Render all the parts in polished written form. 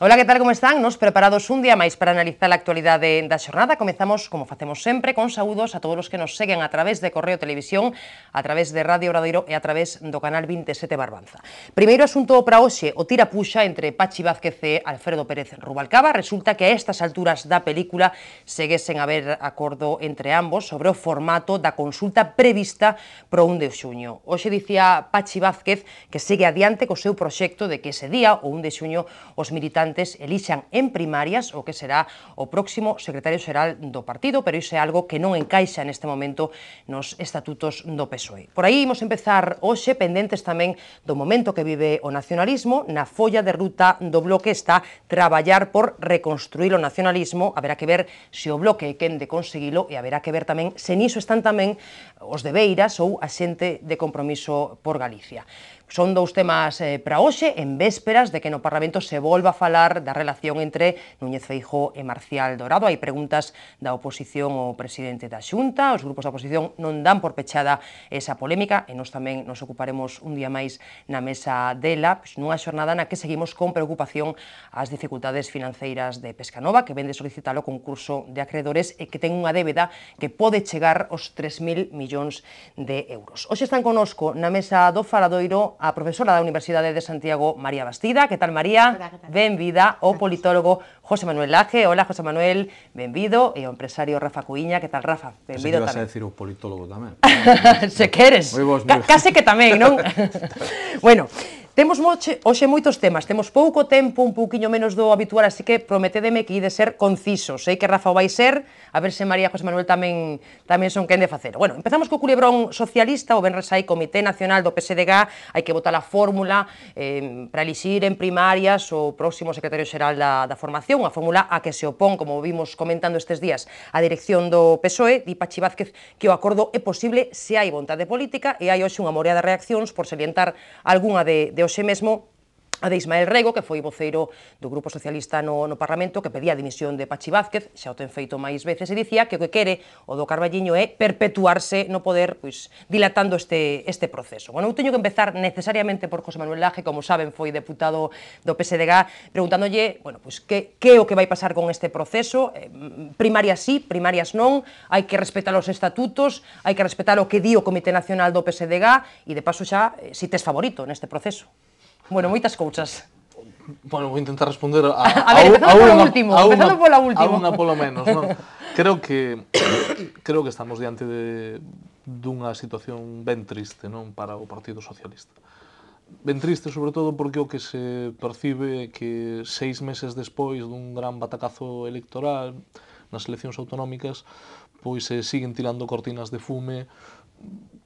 Ola, que tal, como están? Nos preparados un día máis para analizar a actualidade da xornada. Comezamos, como facemos sempre, con saúdos a todos os que nos seguen a través de Correo Televisión, a través de Radio Obradoiro e a través do canal 27 Barbanza. Primeiro asunto para hoxe, o tira-puxa entre Pachi Vázquez e Alfredo Pérez Rubalcaba. Resulta que a estas alturas da película seguesen a haber acordo entre ambos sobre o formato da consulta prevista para o 1 de xuño. Hoxe dicía Pachi Vázquez que segue adiante co seu proxecto de que ese día, o 1 de xuño, os militantes elixan en primarias o que será o próximo secretario xeral do partido, pero iso é algo que non encaixa neste momento nos estatutos do PSOE. Por aí imos empezar hoxe, pendentes tamén do momento que vive o nacionalismo. Na folla de ruta do Bloque está traballar por reconstruir o nacionalismo. Haberá que ver se o Bloque é quen de conseguilo e haberá que ver tamén se niso están tamén os de Beiras ou a xente de Compromiso por Galicia. Son dous temas para hoxe, en vésperas de que no Parlamento se volva a falar da relación entre Núñez Feijóo e Marcial Dorado. Hai preguntas da oposición ao presidente da Xunta, os grupos da oposición non dan por pechada esa polémica e nós tamén nos ocuparemos un día máis na mesa dela, nunha xornada na que seguimos con preocupación as dificultades financeiras de Pescanova, que vende solicitar o concurso de acreedores e que ten unha débeda que pode chegar aos 3.000 millóns de euros. Hoxe están connosco na mesa do Faladoiro a profesora da Universidade de Santiago, María Bastida. Que tal, María? Hola, que tal? Benvida. O politólogo José Manuel Laje. Hola, José Manuel, benvido. E o empresario Rafa Cuíña. Que tal, Rafa? Benvido tamén. Se que vas a decir o politólogo tamén. Se queres. Case que tamén, non? Bueno, temos hoxe moitos temas, temos pouco tempo, un pouquiño menos do habitual, así que prometedeme que ide ser concisos. Sei que Rafa o vai ser, a ver se María e José Manuel tamén son quen de facelo. Bueno, empezamos co culebrón socialista. O venres hai Comité Nacional do PSDG, hai que votar a fórmula para elixir en primarias o próximo secretario xeral da formación, a fórmula a que se opón, como vimos comentando estes días, a dirección do PSOE. Di Pachi Vázquez que o acordo é posible se hai vontade política, e hai hoxe unha morea de reaccións por salientar algunha de hoxe mesmo, a de Ismael Rego, que foi voceiro do Grupo Socialista no Parlamento, que pedía a dimisión de Pachi Vázquez, xa o ten feito máis veces, e dicía que o que quere o do Carballiño é perpetuarse no poder, pois, dilatando este proceso. Bueno, eu teño que empezar necesariamente por José Manuel Laje, como saben, foi deputado do PSDG, preguntándolle, bueno, pois, que é o que vai pasar con este proceso. Primarias sí, primarias non, hai que respetar os estatutos, hai que respetar o que di o Comité Nacional do PSDG, e de paso xa, si tes favorito neste proceso. Bueno, moitas cousas. Bueno, vou intentar responder a ver, empezando pola última. A unha polo menos, non? Creo que estamos diante dunha situación ben triste, non, para o Partido Socialista. Ben triste, sobre todo, porque o que se percibe é que 6 meses despois dun gran batacazo electoral nas eleccións autonómicas, pois se siguen tirando cortinas de fume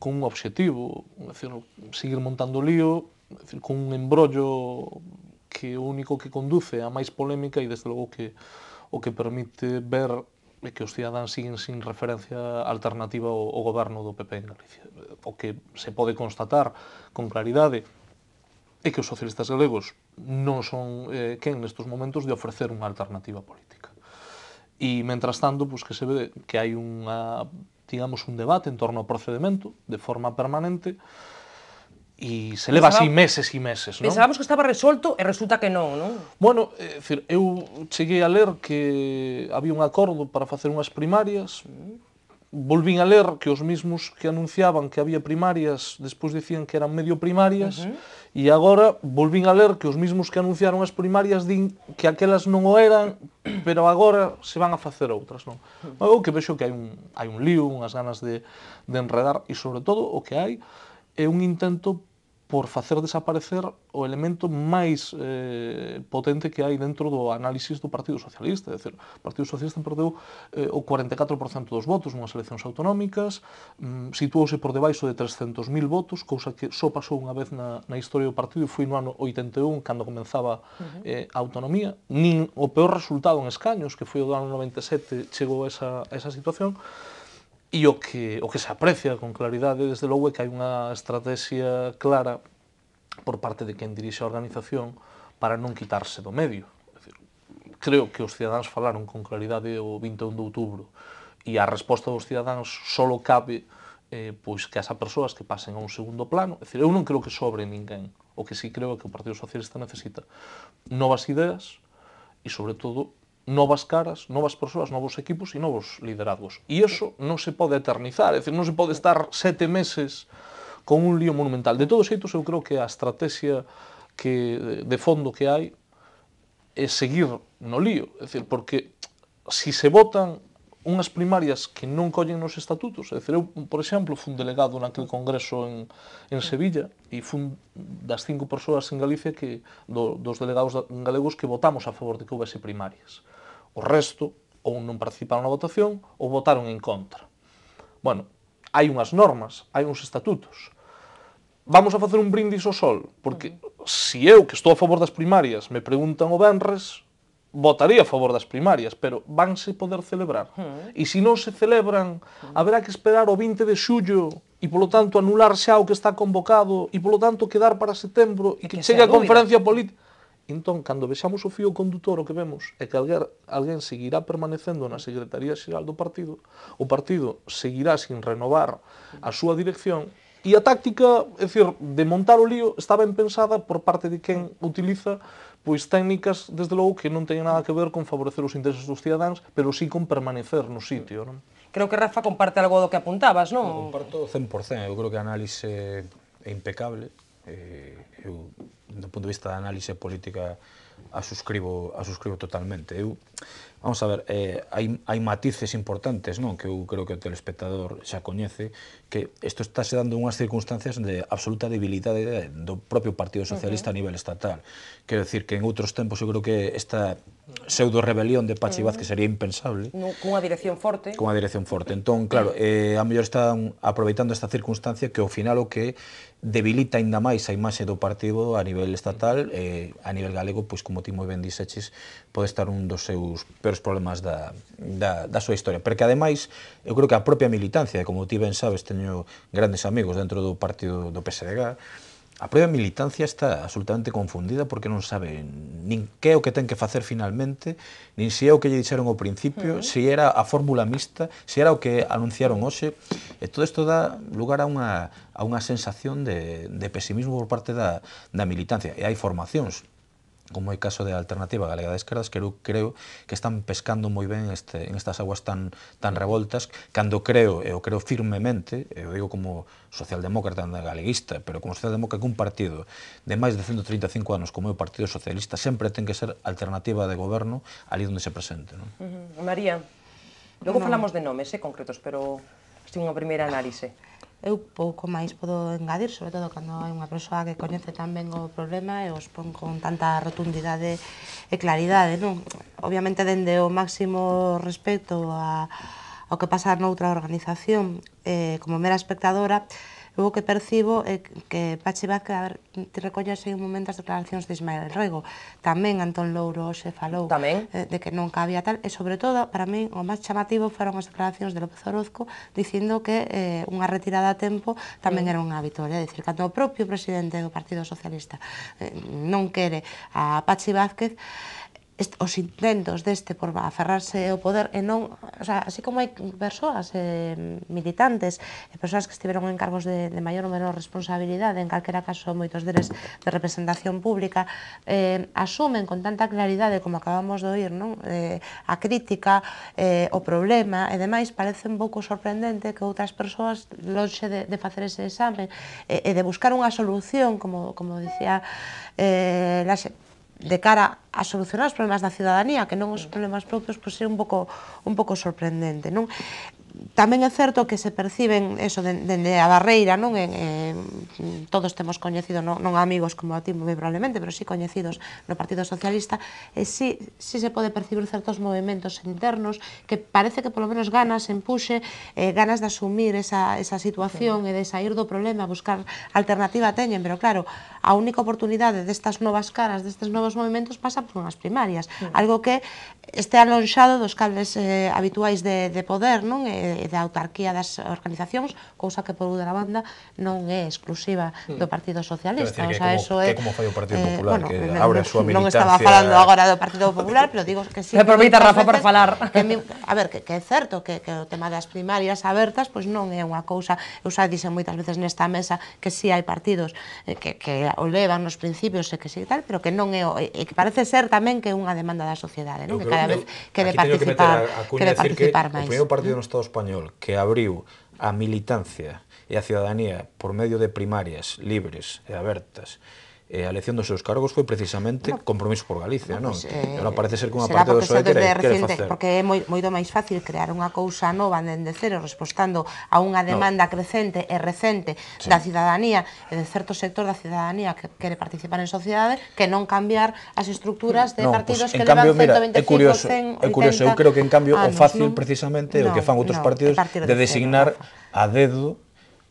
con un obxectivo, é dicir, seguir montando lío, con un embrollo que o único que conduce a máis polémica e, desde logo, que o que permite ver que os cidadáns siguen sin referencia alternativa ao goberno do PP en Galicia. O que se pode constatar con claridade é que os socialistas galegos non son quen nestes momentos de ofrecer unha alternativa política. E, mentras tanto, pues, que se ve que hai un debate en torno ao procedimento de forma permanente, e se leva así meses e meses, non? Pensábamos que estaba resolto e resulta que non, non? Bueno, eu cheguei a ler que había un acordo para facer unhas primarias, volvín a ler que os mismos que anunciaban que había primarias despois dicían que eran medio primarias, e agora volvín a ler que os mismos que anunciaron as primarias din que aquelas non o eran, pero agora se van a facer outras, non? Eu que vexo que hai un lío, unhas ganas de enredar, e sobre todo o que hai é un intento por facer desaparecer o elemento máis potente que hai dentro do análisis do Partido Socialista. É dicir, o Partido Socialista perdeu o 44% dos votos nunhas eleccións autonómicas, situouse por debaixo de 300.000 votos, cousa que só pasou unha vez na historia do partido, e foi no ano 81, cando comenzaba a autonomía. Nin o peor resultado en escaños, que foi o do ano 97, chegou a esa situación. E o que se aprecia con claridade, desde logo, é que hai unha estrategia clara por parte de quen dirixe a organización para non quitarse do medio. Creo que os cidadáns falaron con claridade o 21 de outubro, e a resposta dos cidadáns só cabe pois que as persoas que pasen a un segundo plano. É dicir, eu non creo que sobre ninguén. O que sí creo é que o Partido Socialista necesita novas ideas, e, sobre todo, novas caras, novas persoas, novos equipos e novos liderazgos. E iso non se pode eternizar, é dicir, non se pode estar 7 meses con un lío monumental. De todos xeitos, eu creo que a estrategia de fondo que hai é seguir no lío, é dicir, porque si se votan unhas primarias que non collen nos estatutos, é dicir, eu, por exemplo, fun delegado naquele congreso en Sevilla e fun das 5 persoas en Galicia dos delegados galegos que votamos a favor de que houvese primarias. O resto ou non participaron na votación ou votaron en contra. Bueno, hai unhas normas, hai uns estatutos. Vamos a facer un brindis ao sol, porque se eu, que estou a favor das primarias, me preguntan o venres, votaría a favor das primarias, pero vanse poder celebrar. E se non se celebran, haberá que esperar o 20 de xullo e, polo tanto, anular xa o que está convocado e, polo tanto, quedar para setembro e que chegue a conferencia política. Entón, cando vexamos o fío condutor, o que vemos é que alguén seguirá permanecendo na Secretaría Xeral do partido, o partido seguirá sin renovar a súa dirección, e a táctica, é dicir, de montar o lío está ben pensada por parte de quen utiliza pois técnicas, desde logo, que non teñen nada que ver con favorecer os intereses dos cidadáns, pero sí con permanecer no sitio, non? Creo que Rafa comparte algo do que apuntabas, non? Comparto 100%, eu creo que a análise é impecable. Eu, do punto de vista da análise política, a suscribo totalmente. Vamos a ver, hai matices importantes, non? Que eu creo que o telespectador xa coñece, que isto está se dando unhas circunstancias de absoluta debilidade do propio Partido Socialista a nivel estatal. Quero decir que en outros tempos eu creo que esta pseudo-rebelión de Pachi Vázquez sería impensable. Cunha dirección forte. Cunha dirección forte. Entón, claro, a mellor están aproveitando esta circunstancia que ao final o que debilita aínda máis a imaxe do partido a nivel estatal, a nivel galego, pois como ti moi ben dixeches, pode estar un dos seus peores problemas da súa historia. Pero que ademais, eu creo que a propia militancia, como ti ben sabes, teño grandes amigos dentro do partido do PSDG, a propia militancia está absolutamente confundida porque non sabe nin que é o que ten que facer finalmente, nin se é o que lle dixeron ao principio, se era a fórmula mixta, se era o que anunciaron hoxe, e todo isto dá lugar a unha sensación de pesimismo por parte da militancia. E hai formacións, como é o caso de Alternativa Galega de Esquerdas, que eu creo que están pescando moi ben en estas aguas tan revoltas, cando creo, e eu creo firmemente, eu digo como socialdemócrata galeguista, pero como socialdemócrata que un partido de máis de 135 anos como é o Partido Socialista sempre ten que ser alternativa de goberno ali onde se presente. María, logo falamos de nomes concretos, pero así unha primeira análise. Eu pouco máis podo engadir, sobre todo cando hai unha persoa que coñece tan ben o problema e os pon con tanta rotundidade e claridade, non? Obviamente, dende o máximo respecto ao que pasa noutra organización, como mera espectadora, eu o que percibo é que Pachi Vázquez, a ver, te recoñese un momento as declaracións de Ismael Rego. Tamén Antón Louro xe falou de que non cabía tal, e sobre todo, para min, o máis chamativo foron as declaracións de López Orozco dicindo que unha retirada a tempo tamén era unha vitoria. É dicir, cando o propio presidente do Partido Socialista non quere a Pachi Vázquez, os intentos deste por aferrarse ao poder e non, o sea, así como hai persoas militantes e persoas que estiveron en cargos de maior ou menor responsabilidade, en calquera caso moitos deles de representación pública, asumen con tanta claridade como acabamos de oír, non? A crítica, o problema e demais, parece un pouco sorprendente que outras persoas, lonxe de facer ese exame e de buscar unha solución, como dicía Laxe, de cara a solucionar os problemas da ciudadanía, que non os problemas propios, pois é un pouco sorprendente, non? Tamén é certo que se perciben eso dende a barreira, non? Todos temos coñecido, non amigos como a ti moi probablemente, pero sí coñecidos no Partido Socialista, e sí se pode percibir certos movimentos internos que parece que polo menos ganas, empuxe, ganas de asumir esa situación e de sair do problema, buscar alternativa teñen, pero claro, a única oportunidade destas novas caras, destes novos movimentos pasa por unhas primarias, algo que este alonxado dos cables habituais de poder, non? e da autarquía das organizacións, cousa que por outra banda non é exclusiva do Partido Socialista. O sea, que como fai o Partido Popular, bueno, que abre a súa militancia... Non estaba falando agora do Partido Popular, pero digo que sí. Aproveita, Rafa, para falar. A ver, que é certo que o tema das primarias abertas pois non é unha cousa, eu xa dixen moitas veces nesta mesa que sí hai partidos que o levan nos principios e que sí tal, pero que non é, e que parece ser tamén que é unha demanda da sociedade, non? Que cada vez quere participar máis. O primeiro partido no Estado español que abriu a militancia e a ciudadanía por medio de primarias libres e abertas a elección dos seus cargos foi precisamente Compromiso por Galicia, non? E non parece ser que unha parte do PSOE quere facer. Porque é moito máis fácil crear unha cousa nova dende cero, respostando a unha demanda crecente e recente da ciudadanía e de certo sector da ciudadanía que quere participar en sociedade, que non cambiar as estruturas de partidos que levan 125, 100, 80 É curioso, eu creo que en cambio o fácil precisamente é o que fan outros partidos de designar a dedo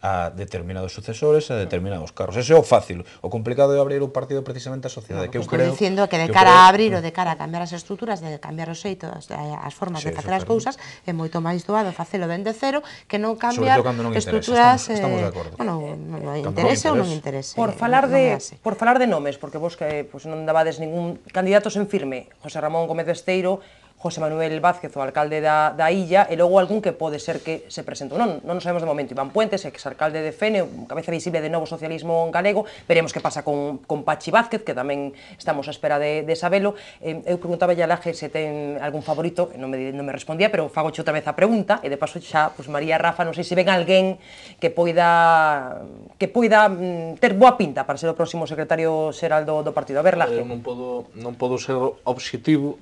a determinados sucesores, a determinados cargos. Eso é o fácil. O complicado é abrir o partido precisamente a sociedade. Que eu creo dicindo que de cara a abrir ou de cara a cambiar as estruturas, de cambiar os xeitos, as formas de facer as cousas, é moito máis doado facelo dende cero que non cambiar estruturas... Estamos de acordo. Bueno, non interese ou non interese. Por falar de nomes, porque vos que non dabades ningún candidato en firme, José Ramón Gómez Besteiro, José Manuel Vázquez, o alcalde da Illa, e logo algún que pode ser que se presentou. Non sabemos de momento. Iván Puentes, exalcalde de Fene, cabeza visible de Novo Socialismo Galego. Veremos que pasa con Pachi Vázquez, que tamén estamos á espera de sabelo. Eu preguntaba a Laje se ten algún favorito, non me respondía, pero fago outra vez a pregunta, e de paso xa, María Rafa, non sei se ven alguén que poida ter boa pinta para ser o próximo secretario xeral do partido. A ver, Laje. Non podo ser obxectivo,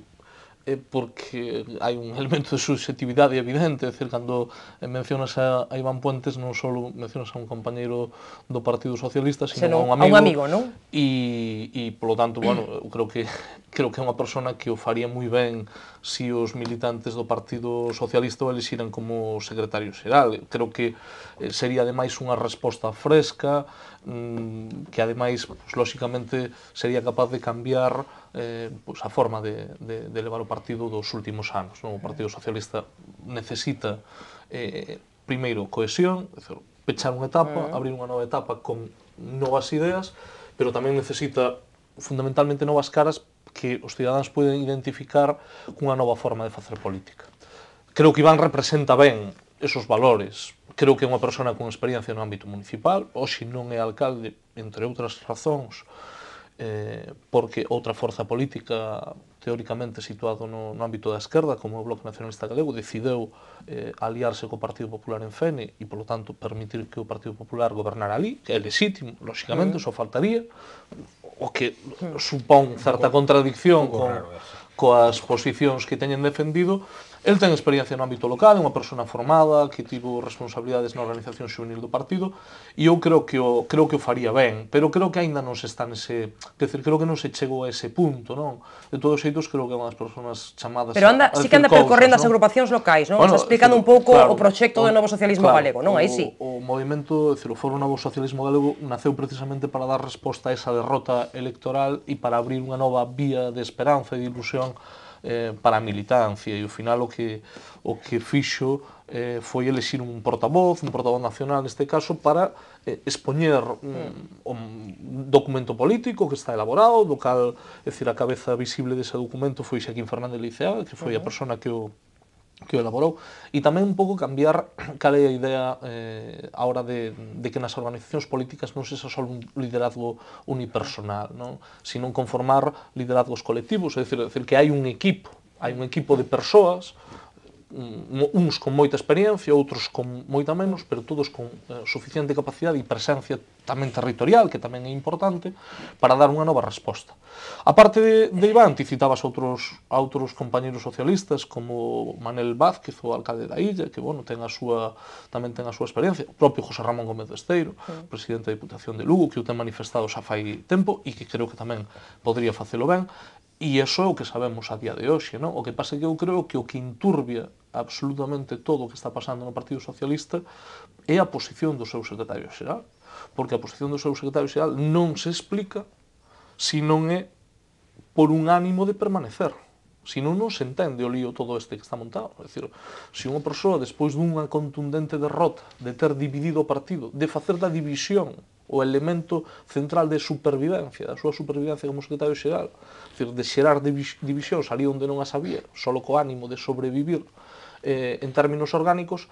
porque hai un elemento de subjetividade evidente, é dicir, cando mencionas a Iván Puentes non só mencionas a un compañeiro do Partido Socialista, sino a un amigo, non? E polo tanto, bueno, eu creo que é unha persona que o faría moi ben se os militantes do Partido Socialista o elixiran como secretario xeral. Creo que sería ademais unha resposta fresca, que ademais, lóxicamente, sería capaz de cambiar a forma de levar o partido dos últimos anos. O Partido Socialista necesita, primeiro, cohesión, pechar unha etapa, abrir unha nova etapa con novas ideas, pero tamén necesita, fundamentalmente, novas caras que os cidadáns poden identificar cunha nova forma de facer política. Creo que Iván representa ben esos valores. Creo que é unha persona con experiencia no ámbito municipal, hoxe non é alcalde, entre outras razóns, porque outra forza política teóricamente situado no ámbito da esquerda, como o Bloque Nacionalista Galego, decideu aliarse co Partido Popular en Fene e, polo tanto, permitir que o Partido Popular gobernara ali, que é legítimo, lóxicamente, só faltaría, o que supón certa contradicción coas posicións que teñen defendido. El ten experiencia no ámbito local, é unha persona formada, que tivo responsabilidades na organización xuvenil do partido, e eu creo que o faría ben, pero creo que aínda non se está nese... creo que non se chegou a ese punto, non? De todos os xeitos, creo que é unha das persoas chamadas... Pero sí que anda percorrendo as agrupacións locais, non? Está explicando un pouco o proxecto do Novo Socialismo Galego, non? Aí sí. O movimento, o Foro Novo Socialismo Galego, naceu precisamente para dar resposta a esa derrota electoral e para abrir unha nova vía de esperanza e de ilusión para a militancia, e ao final o que fixo foi elexir un portavoz nacional neste caso, para expoñer un documento político que está elaborado, do cal, é dicir, a cabeza visible dese documento foi Xaquín Fernández Liceaga, que foi a persona que o elaborou, e tamén un pouco cambiar cal é a idea a hora de que nas organizacións políticas non sexa só un liderazgo unipersonal, sino conformar liderazgos colectivos, é dicir, que hai un equipo de persoas, uns con moita experiencia, outros con moita menos, pero todos con suficiente capacidade e presencia tamén territorial, que tamén é importante, para dar unha nova resposta. A parte de Iván, ti citabas a outros compañeros socialistas, como Manel Vázquez, o alcalde da Illa, que, bueno, tamén ten a súa experiencia, o propio José Ramón Gómez Besteiro, presidente da Diputación de Lugo, que o ten manifestado xa fai tempo, e que creo que tamén podría facelo ben. E iso é o que sabemos a día de hoxe, non? O que pasa é que eu creo que o que inturbia absolutamente todo o que está pasando no Partido Socialista é a posición do seu secretario xeral, porque a posición do seu secretario xeral non se explica se non é por un ánimo de permanecer. Se non se entende o lío todo este que está montado. É dicir, se unha persoa, despois dunha contundente derrota, de ter dividido o partido, de facer da división o elemento central de supervivencia, da súa supervivencia como secretario xeral, é dicir, de xerar divisións ali onde non as había, solo co ánimo de sobrevivir en términos orgánicos,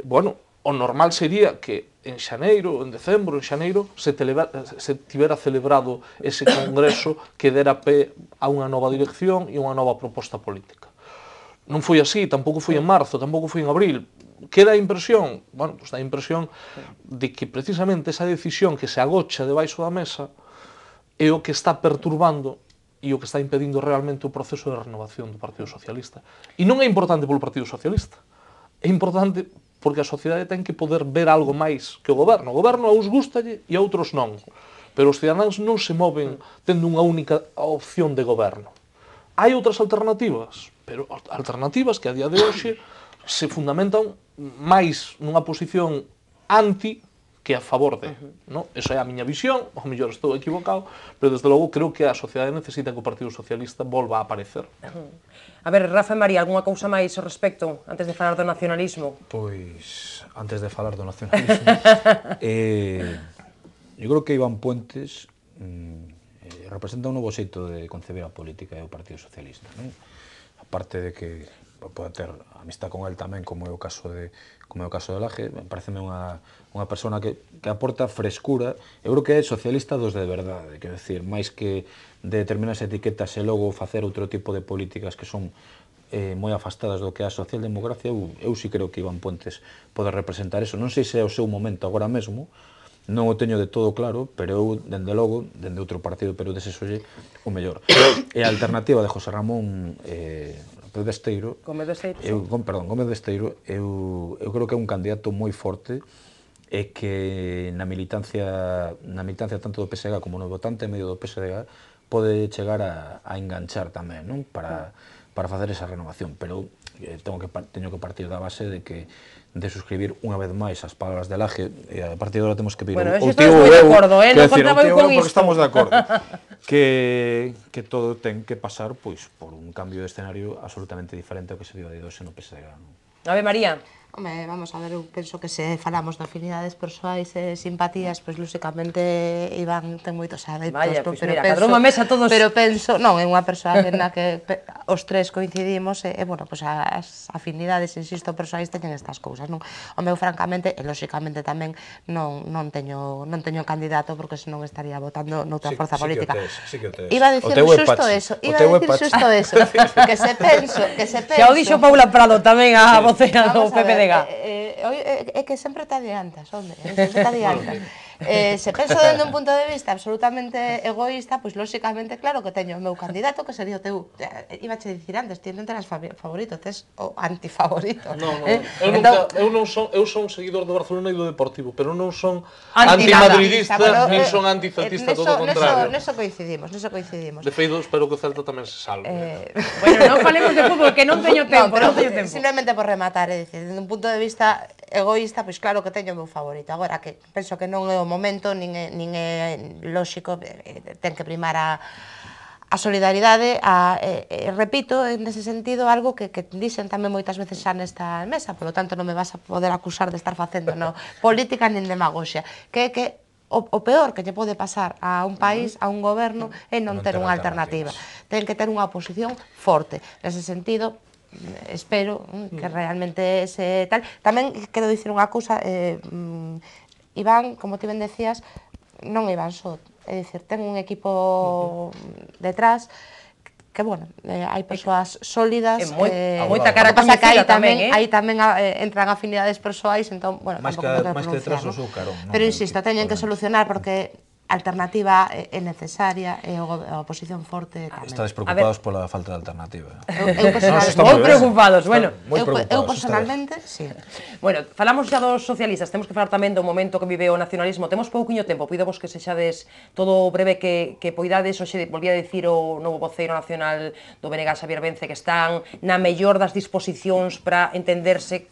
bueno, o normal sería que en xaneiro, en decembro, en xaneiro, se tivera celebrado ese congreso que dera pé a unha nova dirección e unha nova proposta política. Non foi así, tampouco foi en marzo, tampouco foi en abril. Que dá a impresión? Bueno, pues dá a impresión de que precisamente esa decisión que se agocha debaixo da mesa é o que está perturbando e o que está impedindo realmente o proceso de renovación do Partido Socialista. E non é importante polo Partido Socialista, é importante porque a sociedade ten que poder ver algo máis que o goberno. O goberno a uns gustalle e a outros non. Pero os cidadáns non se moven tendo unha única opción de goberno. Hai outras alternativas, pero alternativas que a día de hoxe se fundamentan máis nunha posición anti que a favor de. Esa é a miña visión, ao mellor estou equivocado, pero desde logo creo que a sociedade necesita que o Partido Socialista volva a aparecer. A ver, Rafa e María, algunha cousa máis ao respecto, antes de falar do nacionalismo? Pois, antes de falar do nacionalismo, eu creo que Iván Puentes representa un novo xeito de concebir a política e o Partido Socialista, non? Aparte de que pode ter amistad con el tamén, como é o caso de Laje, pareceme unha persona que aporta frescura. Eu creo que é socialista dos de verdade, quero decir, máis que de determinadas etiquetas e logo facer outro tipo de políticas que son moi afastadas do que é a socialdemocracia. Eu sí creo que Iván Puentes pode representar eso. Non sei se é o seu momento agora mesmo, non o teño de todo claro, pero eu, dende logo, dende outro partido, pero desexolle o mellor. E a alternativa de José Ramón Gómez Besteiro, eu creo que é un candidato moi forte e que na militancia tanto do PSG como no votante medio do PSG pode chegar a enganchar tamén, non? Para facer esa renovación, pero teño que partir da base de suscribir unha vez máis as palabras de Laje, e a partir de agora temos que vir o tío eu, non contaba eu con isto. Porque estamos de acordo, que todo ten que pasar pois por un cambio de escenario absolutamente diferente ao que se vive de hoxe no PSG. A ver, María. Home, vamos a ver, eu penso que se falamos de afinidades persoais e simpatías, pois lóxicamente Iván ten moitos adeptos. Vaya, pois mira, cadrou unha mesa todos... Pero penso, non, é unha persoa na que os tres coincidimos e, bueno, pois as afinidades, insisto, persoais teñen estas cousas, non? O meu, francamente, e lóxicamente tamén non teño candidato porque senón estaría votando noutra forza política. Sí que o tes. Iba a dicir xusto eso, que se penso... Xa o dixo Paula Prado tamén a vocera do PPD. É que sempre te adiantas, hombre, sempre te adiantas. Se penso dende un punto de vista absolutamente egoísta, pois lóxicamente claro que teño o meu candidato que sería o teu. Iba a dicir antes, ti non terás favorito, tes o antifavorito. Eu son seguidor do Barcelona e do Deportivo, pero non son antimadridista, nin son anticeltista, todo o contrario. Neso coincidimos. De feito, espero que o Celta tamén se salve. Bueno, non falemos de fútbol, que non teño tempo, Simplemente por rematar, é dicir, dende un punto de vista egoísta, pois claro que teño o meu favorito. Agora que penso que non é o momento, nin é lóxico, ten que primar a solidaridade, repito, nese sentido, algo que dixen tamén moitas veces xa nesta mesa, polo tanto non me vas a poder acusar de estar facendo política nin demagoxia, que o peor que lle pode pasar a un país, a un goberno, é non ter unha alternativa. Ten que ter unha oposición forte. Nese sentido, espero que realmente se tal. Tamén quero dicir unha cousa, Iván, como ti ben decías, non é Iván só, é dicir, ten un equipo detrás que, bueno, hai persoas sólidas, moita cara coñecida tamén, aí tamén entran afinidades persoais, entón, bueno, máis que detrás o seu carón. Pero insisto, teñen que solucionar porque a alternativa é necesaria e a oposición forte tamén. Estades preocupados pola falta de alternativa. Moi preocupados, bueno. Eu personalmente, sí. Bueno, falamos xa dos socialistas, temos que falar tamén do momento que vive o nacionalismo. Temos pouquiño tempo, pidovos que sexades todo breve que poidades. Hoxe volvía a dicir o novo voceiro nacional do BNG, Xavier Vence, que están na mellor das disposicións para entenderse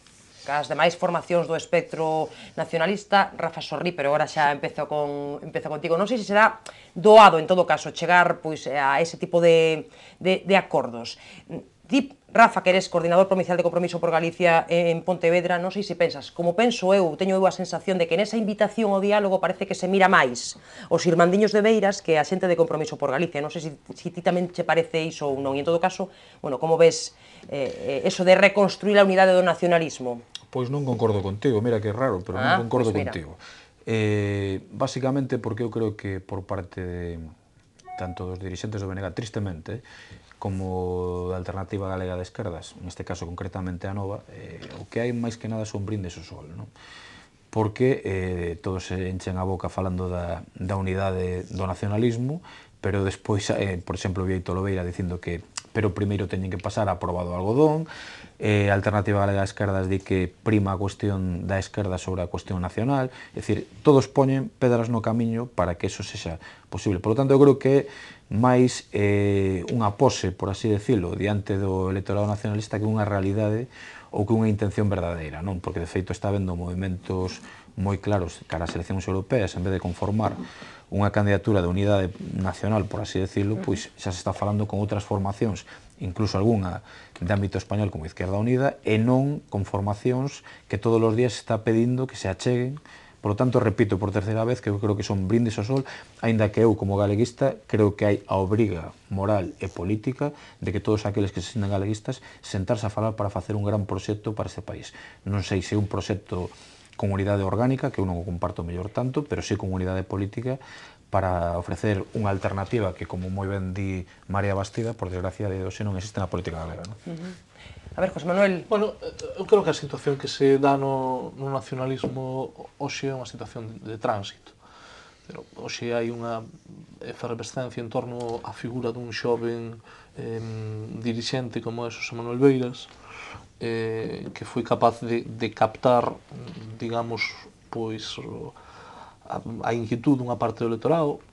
cas demais formacións do espectro nacionalista, Rafa Sorrí, pero agora xa empezo contigo. Non sei se será doado, en todo caso, chegar pois, a ese tipo de acordos. Ti, Rafa, que eres coordinador provincial de Compromiso por Galicia en Pontevedra, non sei se pensas, como penso eu, teño eu a sensación de que nesa invitación ao diálogo parece que se mira máis os irmandiños de Beiras que a xente de Compromiso por Galicia. Non sei se ti tamén che parece iso ou non. E en todo caso, bueno, como ves eso de reconstruir a unidade do nacionalismo? Pois non concordo contigo, mira que raro, pero non concordo contigo. Básicamente porque eu creo que por parte de tanto dos dirixentes do BNG, tristemente, como da Alternativa Galega de Esquerdas, neste caso concretamente a Nova, o que hai máis que nada son brindes ao sol, non? Porque todos se enchen a boca falando da unidade do nacionalismo, pero despois, por exemplo, Bieito Lobeira dicindo que pero primeiro teñen que pasar a aprobado o algodón, a Alternativa Galega de Esquerdas di que prima a cuestión da esquerda sobre a cuestión nacional, é dicir, todos poñen pedras no camiño para que eso sexa posible. Por lo tanto, eu creo que máis unha pose, por así decirlo, diante do electorado nacionalista que unha realidade ou que unha intención verdadeira, non? Porque, de feito, está habendo movimentos moi claros cara ás eleccións europeas, en vez de conformar unha candidatura de unidade nacional, por así decirlo, pois xa se está falando con outras formacións, incluso algunha de ámbito español como Izquierda Unida, e non con formacións que todos os días se está pedindo que se acheguen. Por lo tanto, repito por terceira vez que eu creo que son brindes ao sol, aínda que eu, como galeguista, creo que hai a obriga moral e política de que todos aqueles que se sintan galeguistas sentarse a falar para facer un gran proxecto para este país. Non sei se un proxecto con unidade orgánica, que eu non o comparto mellor tanto, pero sí con unidade política para ofrecer unha alternativa que, como moi ben di María Bastida, por desgracia de hoxe non existe na política galega. A ver, José Manuel. Bueno, eu creo que a situación que se dá no nacionalismo hoxe é unha situación de tránsito. Pero hoxe hai unha efervescencia en torno á figura dun xoven dirixente como é José Manuel Beiras, que foi capaz de captar, digamos, pois a inquietud dunha parte do electorado,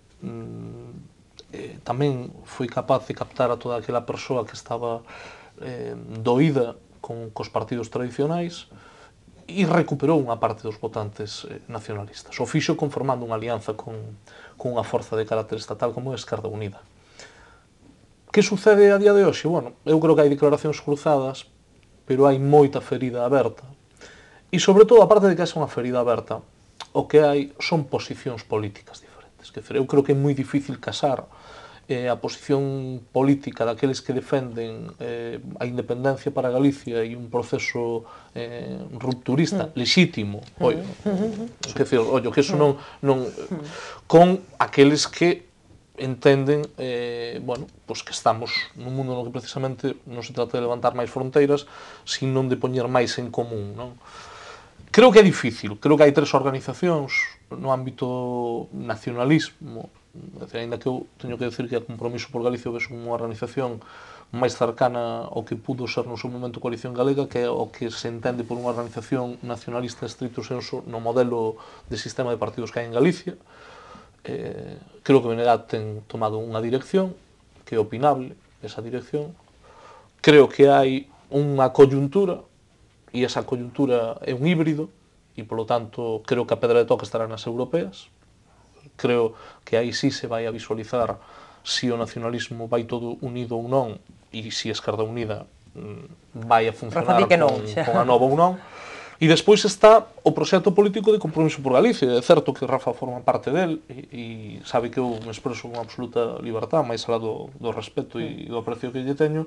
tamén foi capaz de captar a toda aquela persoa que estaba doída cos partidos tradicionais e recuperou unha parte dos votantes nacionalistas. O fixo conformando unha alianza con unha forza de carácter estatal como é a Esquerda Unida. Que sucede a día de hoxe? Bueno, eu creo que hai declaracións cruzadas, pero hai moita ferida aberta. E, sobre todo, aparte de que haxa unha ferida aberta, o que hai son posicións políticas diferentes. Eu creo que é moi difícil casar a posición política daqueles que defenden a independencia para Galicia e un proceso rupturista lexítimo, que eso non con aqueles que entenden bueno, pues que estamos nun mundo no que precisamente non se trata de levantar máis fronteiras, sino de poñer máis en común, non? Creo que é difícil, creo que hai tres organizacións no ámbito nacionalismo, ainda que eu teño que decir que a Compromiso por Galicia é unha organización máis cercana ao que pudo ser no seu momento Coalición Galega, que é o que se entende por unha organización nacionalista estricto senso no modelo de sistema de partidos que hai en Galicia. Creo que o BNG ten tomado unha dirección que é opinable, esa dirección. Creo que hai unha coyuntura e esa coyuntura é un híbrido e, polo tanto, creo que a pedra de toque estará nas europeas. Creo que aí sí se vai a visualizar si o nacionalismo vai todo unido ou non e si a Esquerda Unida vai a funcionar con a Nova ou non. E despois está o proxecto político de Compromiso por Galicia. É certo que Rafa forma parte del e sabe que eu me expreso con absoluta libertad, máis alá do respeto e do aprecio que lle teño.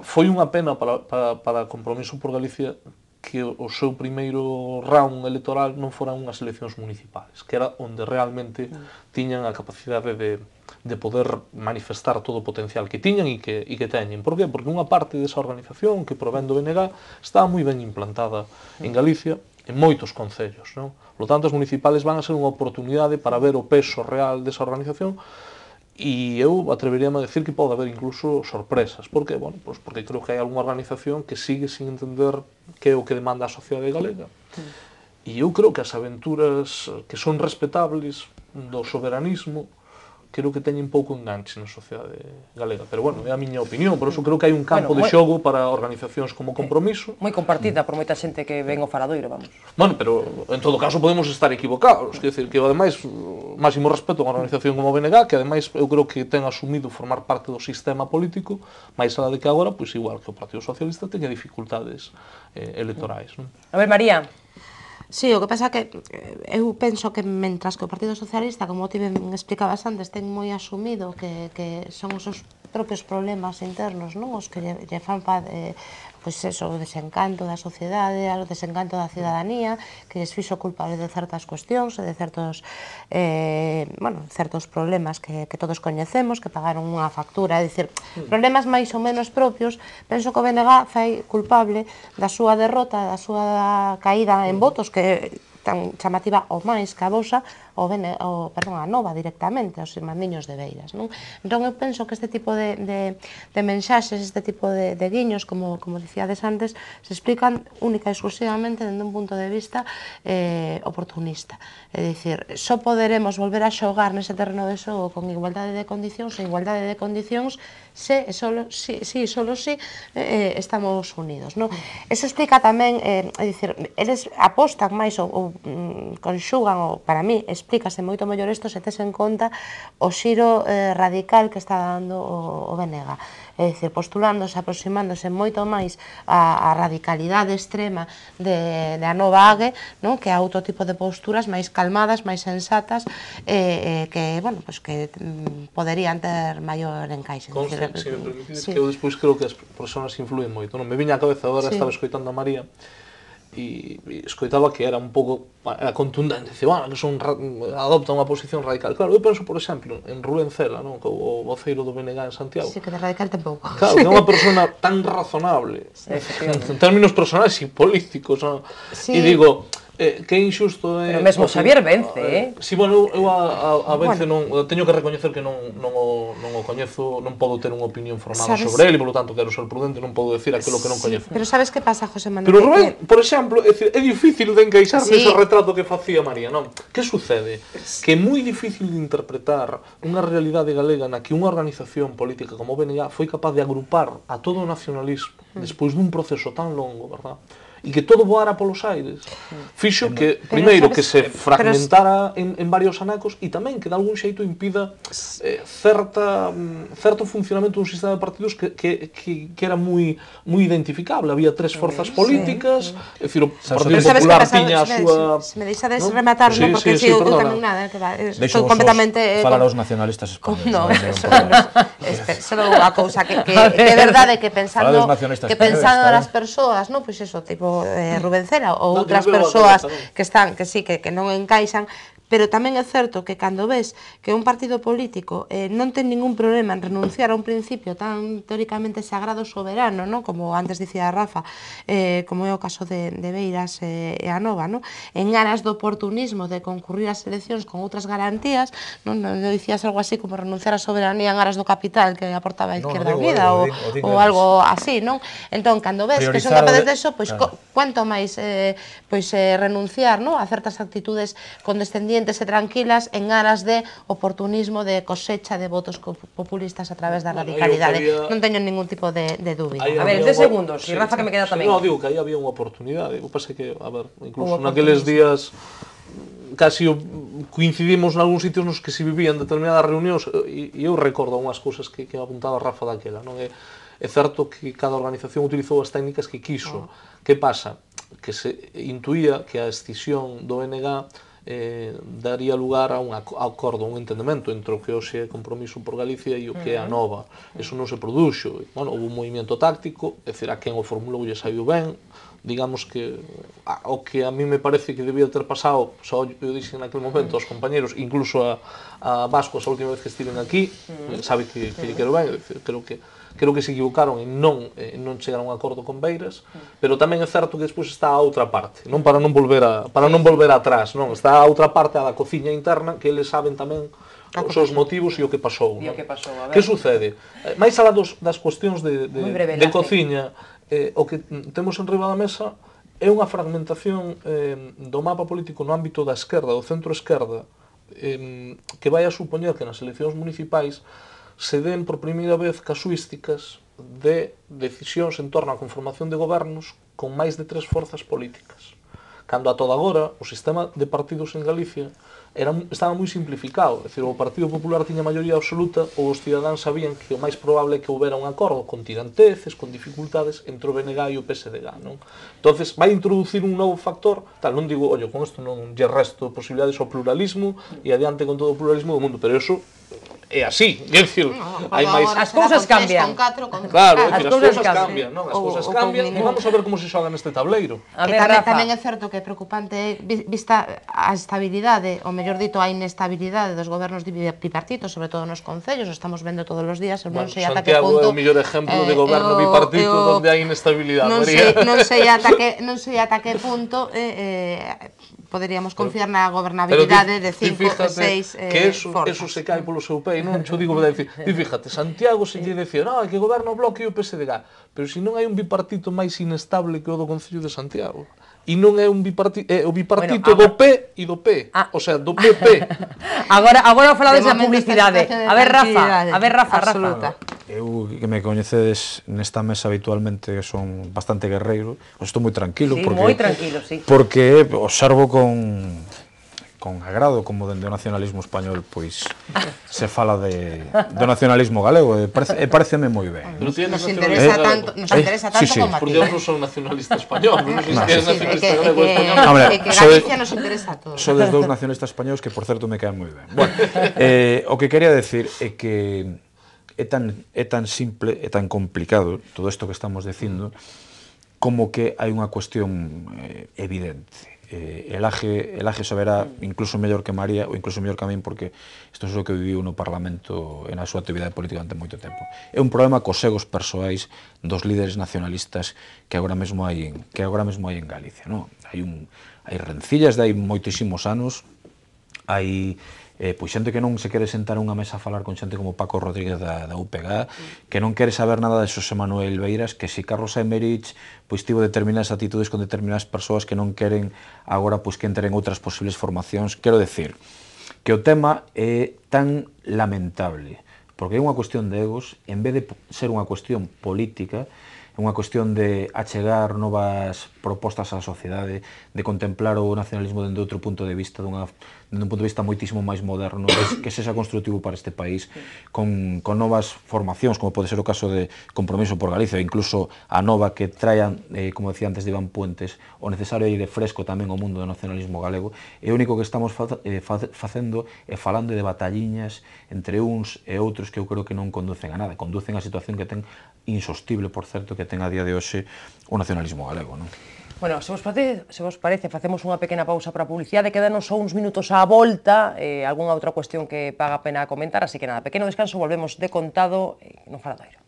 Foi unha pena para Compromiso por Galicia que o seu primeiro round electoral non foran unhas eleccións municipales, que era onde realmente tiñan a capacidade de poder manifestar todo o potencial que tiñan e que teñen. Por qué? Porque unha parte desa organización que provén do BNG está moi ben implantada en Galicia, en moitos concellos, non? Por lo tanto, as municipales van a ser unha oportunidade para ver o peso real desa organización. E eu atreveríame a decir que pode haber incluso sorpresas. Por que? Bueno, pues porque creo que hai algunha organización que sigue sin entender que é o que demanda a sociedade galega. E eu creo que as aventuras que son respetables do soberanismo creo que teñen pouco enganche na sociedade galega. Pero, bueno, é a miña opinión, por eso creo que hai un campo de xogo para organizacións como Compromiso. Moi compartida por moita xente que ven o Faradoiro, vamos. Bueno, pero en todo caso podemos estar equivocados. Quer dizer, que ademais, máximo respeto a unha organización como a BNG, que ademais eu creo que ten asumido formar parte do sistema político, máis alá de que agora, pois igual que o Partido Socialista, teña dificultades electorais. Non? A ver, María. Sí, o que pasa que eu penso que mentras que o Partido Socialista, como ti ben explicabas antes, ten moi asumido que son os seus propios problemas internos, non? Os que lle fan pois eso, o desencanto da sociedade, o desencanto da cidadanía, que lles fixo culpable de certas cuestións e de certos certos problemas que todos coñecemos, que pagaron unha factura, é dicir, problemas máis ou menos propios. Penso que o BNG fai culpable da súa derrota, da súa caída en votos, que tan chamativa ou máis que a vosa, a Nova directamente, aos irmandiños de Beiras, non? Entón eu penso que este tipo de mensaxes, este tipo de guiños, como dicíades antes, se explican única e exclusivamente dende un punto de vista oportunista. É dicir, só poderemos volver a xogar nese terreno de xogo con igualdade de condicións e igualdade de condicións se estamos unidos, non? Eso explica tamén, é dicir, eles apostan máis ou conxugan, ou para mí explícase moito mellor isto se tes en conta o xiro radical que está dando o BNG. É dicir, postulándose, aproximándose moito máis a radicalidade extrema de a Nova AGE, non? Que a outro tipo de posturas máis calmadas, máis sensatas, que, bueno, pues que poderían ter maior encaixe. Se me permitides, que eu despois creo que as persoas influen moito. Non me viña a cabeza agora, estaba escoitando a María, e escoitaba que era un pouco contundente, dice, que son adopta unha posición radical. Claro, eu penso, por exemplo, en Rubén Cela, non? O voceiro do BNG en Santiago. Sí, que de radical ten pouco. Claro, que é unha persona tan razonable, en términos personais e políticos, non? E digo, que é injusto... Pero mesmo Xavier Vence, Si, bueno, eu a Vence non teño que recoñecer que non o coñezo, non podo ter unha opinión formada sobre ele, e, polo tanto, quero ser prudente, non podo decir aquilo que non coñezo. Pero sabes que pasa, José Manuel? Pero Rubén, por exemplo, é difícil de encaixar nese retrato que facía María, non? Que sucede? Que é moi difícil de interpretar unha realidade galega na que unha organización política como o BNG foi capaz de agrupar a todo o nacionalismo despois dun proceso tan longo, verdad? E que todo voara polos aires, fixo que, primeiro, que se fragmentara en varios anacos e tamén que de algún xeito impida certo funcionamento dun sistema de partidos que era moi identificable. Había tres forzas políticas, é dicir, o Partido Popular tiña a súa... Se me deixades rematar, porque eu tamén nada, estou completamente... Falar aos nacionalistas españoles. Non, só unha cousa, que é verdade que pensando nas persoas, pois eso, tipo Rubén Cela ou outras persoas que están, que sí, que non encaixan, pero tamén é certo que cando ves que un partido político non ten ningún problema en renunciar a un principio tan teóricamente sagrado soberano, non? Como antes dicía Rafa, como é o caso de Beiras e a Nova, non? En aras do oportunismo de concurrir ás eleccións con outras garantías, non dicías algo así como renunciar a soberanía en aras do capital que aportaba a Izquierda Unida ou algo así, non? Entón, cando ves que son capaces de eso, pois cuanto máis renunciar a certas actitudes condescendientes e tranquilas en aras de oportunismo, de cosecha de votos populistas a través da radicalidade. Non teño ningún tipo de dúbida. A ver, 10 segundos, e Rafa que me queda tamén. Non, digo que aí había unha oportunidade. O que pasa é que, a ver, incluso naqueles días casi coincidimos nalgúns sitios nos que se vivían determinadas reunións e eu recordo unhas cousas que apuntaba Rafa daquela, non é? É certo que cada organización utilizou as técnicas que quiso. Que pasa? Que se intuía que a escisión do BNG daría lugar a un acordo, a un entendemento entre o que hoxe é Compromiso por Galicia e o que é a Nova. Eso non se produxo. Bueno, houve un movimento táctico, é dicir, a quen o formulou lle saiu ben. Digamos que o que a mí me parece que debía ter pasado, só eu dixen naquele momento aos compañeros, incluso a Vasco, a última vez que estiven aquí, sabe que lle quero ben, creo que se equivocaron en non chegar a un acordo con Beiras, pero tamén é certo que despois está a outra parte, non para non volver atrás, non, está a outra parte, a da cociña interna, que eles saben tamén os seus motivos e o que pasou. Que sucede? Mais alá das cuestións de cociña, o que temos en riba da mesa é unha fragmentación do mapa político no ámbito da esquerda, do centro-esquerda, que vai a supoñer que nas eleccións municipais se den por primeira vez casuísticas de decisións en torno á conformación de gobernos con máis de 3 forzas políticas. Cando a toda agora o sistema de partidos en Galicia estaba moi simplificado, é dicir, o Partido Popular tiña maioría absoluta ou os cidadáns sabían que o máis probable é que houbera un acordo con tiranteces, con dificultades entre o BNG e o PSDG, non? Entonces, vai introducir un novo factor, tal, non digo, ollo, con isto non lle resto posibilidades ao pluralismo e adiante con todo o pluralismo do mundo, pero eso é así, é dicir, hai máis... As cousas cambian. Claro, as cousas cambian, non? As cousas cambian e vamos a ver como se xoga neste tableiro. Que tamén é certo que é preocupante vista a estabilidade, ou mellor dito, a inestabilidade dos gobernos bipartitos, sobre todo nos concellos, estamos vendo todos os días, non sei ata que punto... Santiago é o mellor exemplo de goberno bipartito onde hai inestabilidade, María. Non sei ata que punto poderíamos confiar na gobernabilidade de 5 ou 6 forzas. Que eso se cae polo seu pé, non? Xo digo, ti fíjate, Santiago se lle decía, non, que goberna o Bloque e o PSDG, pero se non hai un bipartito máis inestable que o do Concello de Santiago, e non é un bipartito, é o bipartito do P e do P, o sea, do PP. Agora falades da publicidade. A ver, Rafa. Eu, que me coñecedes nesta mesa habitualmente, son bastante guerreiro, estou moi tranquilo, porque observo con agrado como dende o nacionalismo español pois se fala do nacionalismo galego e pareceme moi ben. Nos interesa tanto como a ti. Porque eu non son nacionalista español, non sei se é nacionalista galego ou español. É que Galicia nos interesa a todos. Sodes dous nacionalistas españóis que, por certo, me caen moi ben. Bueno, o que quería decir é que é tan simple e tan complicado todo isto que estamos dicindo como que hai unha cuestión evidente. Elaje saberá incluso mellor que María ou incluso mellor que a min, porque isto é o que viviu no Parlamento e na súa actividade política durante moito tempo. É un problema cos egos persoais dos líderes nacionalistas que agora mesmo hai en Galicia, non? Hai rencillas de hai moitísimos anos, hai pois xente que non se quere sentar unha mesa a falar con xente como Paco Rodríguez da UPG, que non quere saber nada de Xosé Manuel Beiras, que si Carlos Emerich pois tivo determinadas actitudes con determinadas persoas que non queren agora pois que entren outras posibles formacións. Quero decir que o tema é tan lamentable, porque é unha cuestión de egos, en vez de ser unha cuestión política, é unha cuestión de achegar novas propostas á sociedade, de contemplar o nacionalismo dende outro punto de vista, dende un punto de vista moitísimo máis moderno, que sexa construtivo para este país, con novas formacións, como pode ser o caso de Compromiso por Galicia, incluso a nova que traia, como decía antes de Iván Puentes, o necesario aire fresco tamén ao mundo do nacionalismo galego. E o único que estamos facendo é falando de batalliñas entre uns e outros que eu creo que non conducen a nada, conducen a situación que ten insostible, por certo, que ten a día de hoxe o nacionalismo galego, non? Bueno, se vos parece, facemos unha pequena pausa para a publicidade, quedanos só uns minutos á volta, algunha outra cuestión que paga a pena comentar, así que nada, pequeno descanso, volvemos de contado no Faladoiro.